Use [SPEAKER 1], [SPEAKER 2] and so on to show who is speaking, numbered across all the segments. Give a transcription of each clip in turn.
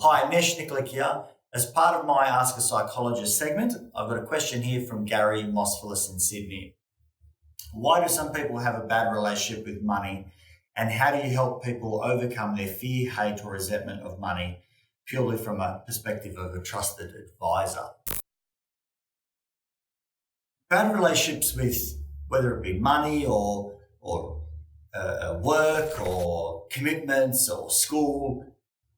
[SPEAKER 1] Hi, Nesh, Nikolic here. As part of my Ask a Psychologist segment, I've got a question here from Gary Mosphilis in Sydney. Why do some people have a bad relationship with money, and how do you help people overcome their fear, hate, or resentment of money purely from a perspective of a trusted advisor? Bad relationships with whether it be money or work or commitments or school,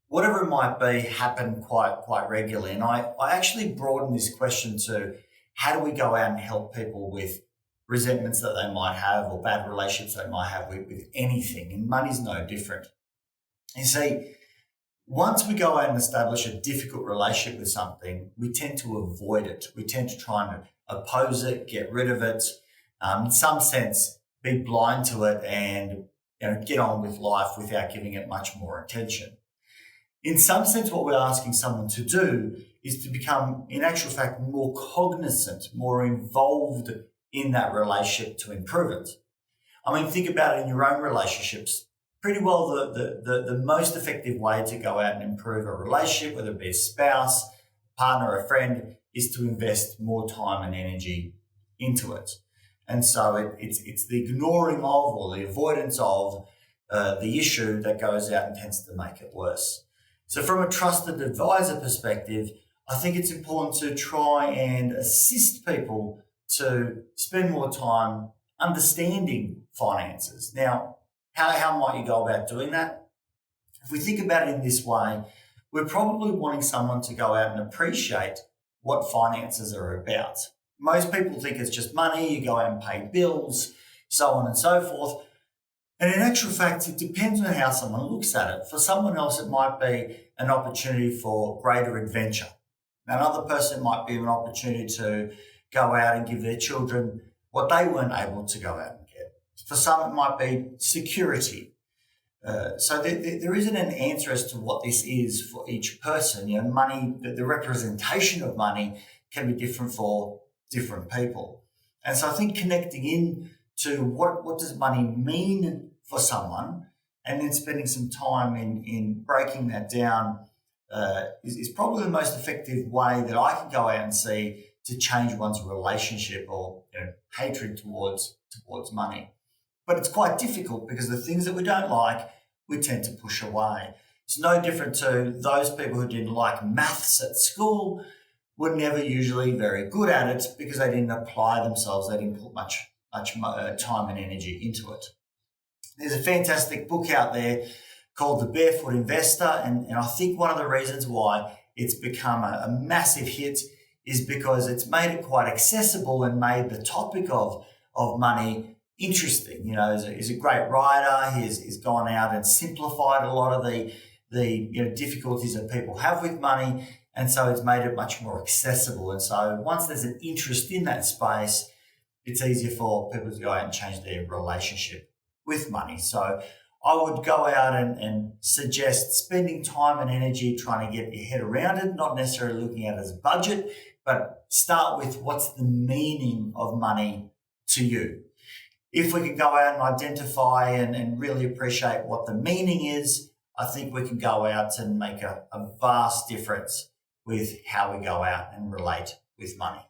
[SPEAKER 1] whatever it might be, happen quite regularly. And I actually broaden this question to how do we go out and help people with resentments that they might have or bad relationships they might have with anything. And money's no different. You see, once we go out and establish a difficult relationship with something, we tend to avoid it. We tend to try and oppose it, get rid of it, in some sense, be blind to it and get on with life without giving it much more attention. In some sense, what we're asking someone to do is to become, in actual fact, more cognizant, more involved in that relationship to improve it. I mean, think about it in your own relationships. Pretty well the most effective way to go out and improve a relationship, whether it be a spouse, partner, or a friend, is to invest more time and energy into it. And so it's the ignoring of or the avoidance of the issue that goes out and tends to make it worse. So from a trusted advisor perspective, I think it's important to try and assist people to spend more time understanding finances. Now, how might you go about doing that? If we think about it in this way, we're probably wanting someone to go out and appreciate what finances are about. Most people think it's just money, you go out and pay bills, so on and so forth. And in actual fact, it depends on how someone looks at it. For someone else, it might be an opportunity for greater adventure. Another person might be an opportunity to go out and give their children what they weren't able to go out and get. For some, it might be security. So there isn't an answer as to what this is for each person. Money, the representation of money can be different for different people. And so I think connecting in to what does money mean for someone, and then spending some time in breaking that down is probably the most effective way that I can go out and see to change one's relationship or hatred towards money. But it's quite difficult because the things that we don't like, we tend to push away. It's no different to those people who didn't like maths at school, were never usually very good at it because they didn't apply themselves, they didn't put much time and energy into it. There's a fantastic book out there called The Barefoot Investor, and I think one of the reasons why it's become a massive hit is because it's made it quite accessible and made the topic of money interesting. He's a great writer. He's gone out and simplified a lot of the difficulties that people have with money, and so it's made it much more accessible. And so once there's an interest in that space, it's easier for people to go out and change their relationship with money. So I would go out and suggest spending time and energy trying to get your head around it, not necessarily looking at it as a budget, but start with what's the meaning of money to you. If we can go out and identify and really appreciate what the meaning is, I think we can go out and make a vast difference with how we go out and relate with money.